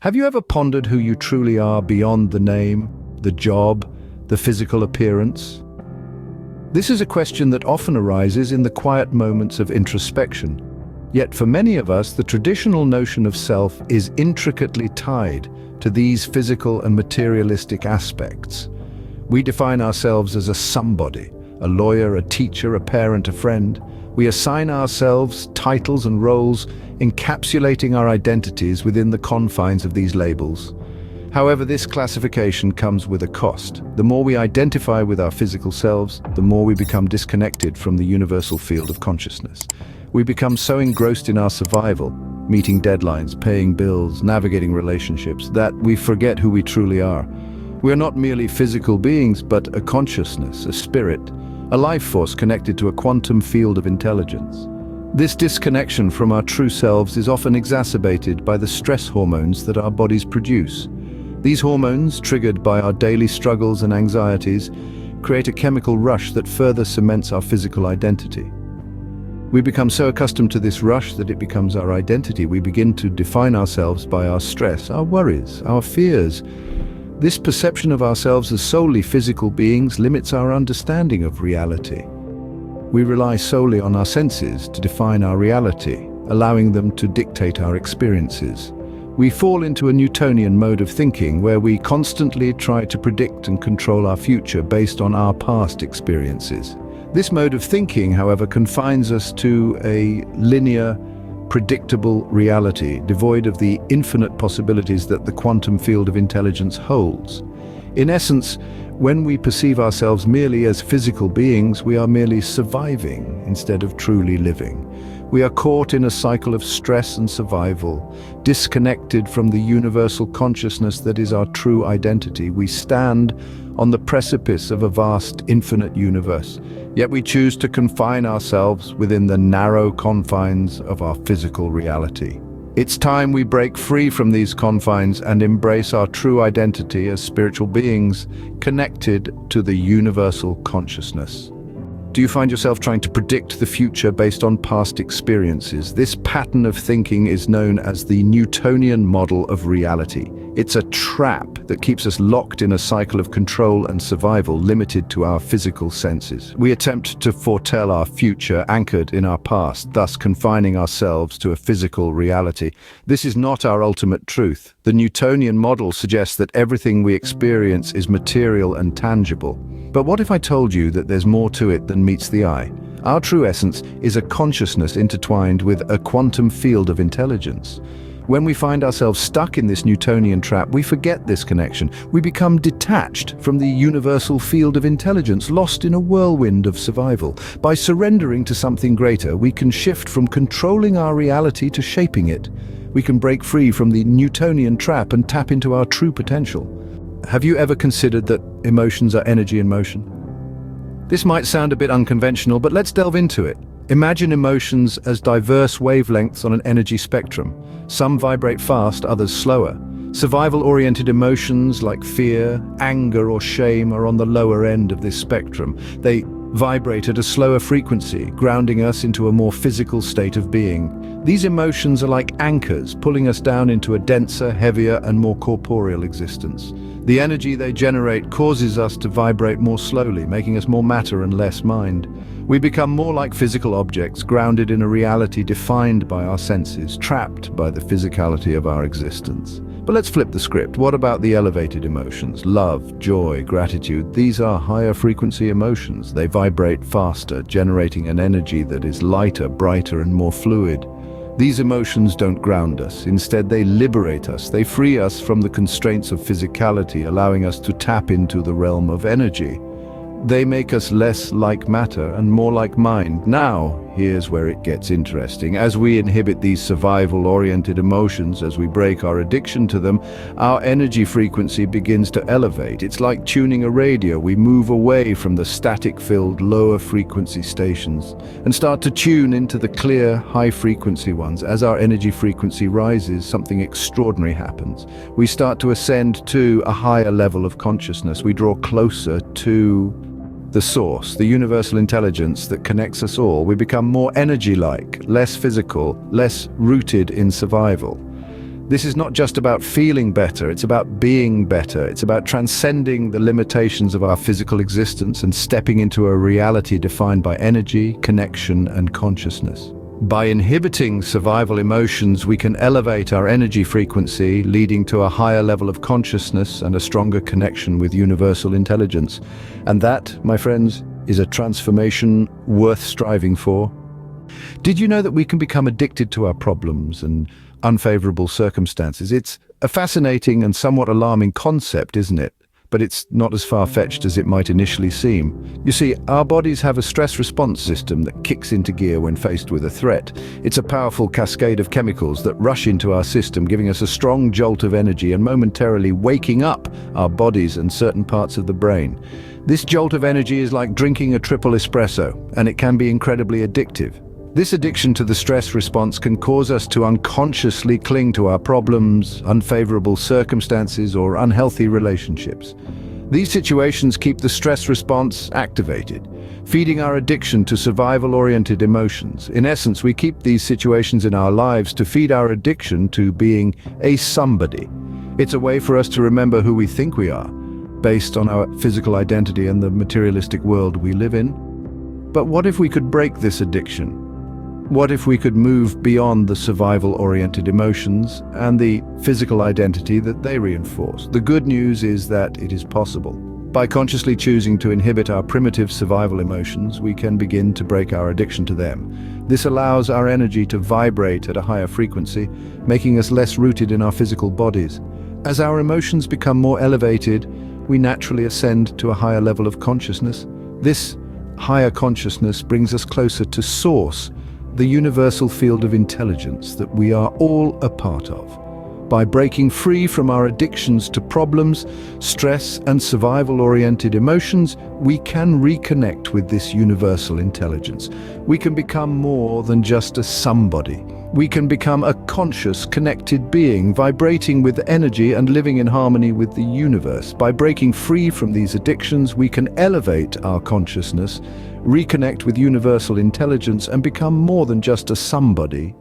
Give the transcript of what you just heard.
Have you ever pondered who you truly are beyond the name, the job, the physical appearance? This is a question that often arises in the quiet moments of introspection. Yet for many of us, the traditional notion of self is intricately tied to these physical and materialistic aspects. We define ourselves as a somebody, a lawyer, a teacher, a parent, a friend. We assign ourselves titles and roles, encapsulating our identities within the confines of these labels. However, this classification comes with a cost. The more we identify with our physical selves, the more we become disconnected from the universal field of consciousness. We become so engrossed in our survival, meeting deadlines, paying bills, navigating relationships, that we forget who we truly are. We are not merely physical beings, but a consciousness, a spirit, a life force connected to a quantum field of intelligence. This disconnection from our true selves is often exacerbated by the stress hormones that our bodies produce. These hormones, triggered by our daily struggles and anxieties, create a chemical rush that further cements our physical identity. We become so accustomed to this rush that it becomes our identity. We begin to define ourselves by our stress, our worries, our fears. This perception of ourselves as solely physical beings limits our understanding of reality. We rely solely on our senses to define our reality, allowing them to dictate our experiences. We fall into a Newtonian mode of thinking where we constantly try to predict and control our future based on our past experiences. This mode of thinking, however, confines us to a linear, predictable reality, devoid of the infinite possibilities that the quantum field of intelligence holds. In essence, when we perceive ourselves merely as physical beings, we are merely surviving instead of truly living. We are caught in a cycle of stress and survival, disconnected from the universal consciousness that is our true identity. We stand on the precipice of a vast, infinite universe, yet we choose to confine ourselves within the narrow confines of our physical reality. It's time we break free from these confines and embrace our true identity as spiritual beings connected to the universal consciousness. Do you find yourself trying to predict the future based on past experiences? This pattern of thinking is known as the Newtonian model of reality. It's a trap that keeps us locked in a cycle of control and survival limited to our physical senses. We attempt to foretell our future anchored in our past, thus confining ourselves to a physical reality. This is not our ultimate truth. The Newtonian model suggests that everything we experience is material and tangible. But what if I told you that there's more to it than meets the eye? Our true essence is a consciousness intertwined with a quantum field of intelligence. When we find ourselves stuck in this Newtonian trap, we forget this connection. We become detached from the universal field of intelligence, lost in a whirlwind of survival. By surrendering to something greater, we can shift from controlling our reality to shaping it. We can break free from the Newtonian trap and tap into our true potential. Have you ever considered that emotions are energy in motion? This might sound a bit unconventional, but let's delve into it. Imagine emotions as diverse wavelengths on an energy spectrum. Some vibrate fast, others slower. Survival-oriented emotions like fear, anger, or shame are on the lower end of this spectrum. They vibrate at a slower frequency, grounding us into a more physical state of being. These emotions are like anchors, pulling us down into a denser, heavier, and more corporeal existence. The energy they generate causes us to vibrate more slowly, making us more matter and less mind. We become more like physical objects, grounded in a reality defined by our senses, trapped by the physicality of our existence. But let's flip the script. What about the elevated emotions? Love, joy, gratitude. These are higher frequency emotions. They vibrate faster, generating an energy that is lighter, brighter, and more fluid. These emotions don't ground us. Instead, they liberate us. They free us from the constraints of physicality, allowing us to tap into the realm of energy. They make us less like matter and more like mind. Now, here's where it gets interesting. As we inhibit these survival-oriented emotions, as we break our addiction to them, our energy frequency begins to elevate. It's like tuning a radio. We move away from the static-filled lower frequency stations and start to tune into the clear, high-frequency ones. As our energy frequency rises, something extraordinary happens. We start to ascend to a higher level of consciousness. We draw closer to the source, the universal intelligence that connects us all. We become more energy-like, less physical, less rooted in survival. This is not just about feeling better, it's about being better. It's about transcending the limitations of our physical existence and stepping into a reality defined by energy, connection, and consciousness. By inhibiting survival emotions, we can elevate our energy frequency, leading to a higher level of consciousness and a stronger connection with universal intelligence. And that, my friends, is a transformation worth striving for. Did you know that we can become addicted to our problems and unfavorable circumstances? It's a fascinating and somewhat alarming concept, isn't it? But it's not as far-fetched as it might initially seem. You see, our bodies have a stress response system that kicks into gear when faced with a threat. It's a powerful cascade of chemicals that rush into our system, giving us a strong jolt of energy and momentarily waking up our bodies and certain parts of the brain. This jolt of energy is like drinking a triple espresso, and it can be incredibly addictive. This addiction to the stress response can cause us to unconsciously cling to our problems, unfavorable circumstances, or unhealthy relationships. These situations keep the stress response activated, feeding our addiction to survival-oriented emotions. In essence, we keep these situations in our lives to feed our addiction to being a somebody. It's a way for us to remember who we think we are, based on our physical identity and the materialistic world we live in. But what if we could break this addiction? What if we could move beyond the survival-oriented emotions and the physical identity that they reinforce? The good news is that it is possible. By consciously choosing to inhibit our primitive survival emotions, we can begin to break our addiction to them. This allows our energy to vibrate at a higher frequency, making us less rooted in our physical bodies. As our emotions become more elevated, we naturally ascend to a higher level of consciousness. This higher consciousness brings us closer to Source, the universal field of intelligence that we are all a part of. By breaking free from our addictions to problems, stress, and survival-oriented emotions, we can reconnect with this universal intelligence. We can become more than just a somebody. We can become a conscious, connected being, vibrating with energy and living in harmony with the universe. By breaking free from these addictions, we can elevate our consciousness, reconnect with universal intelligence, and become more than just a somebody.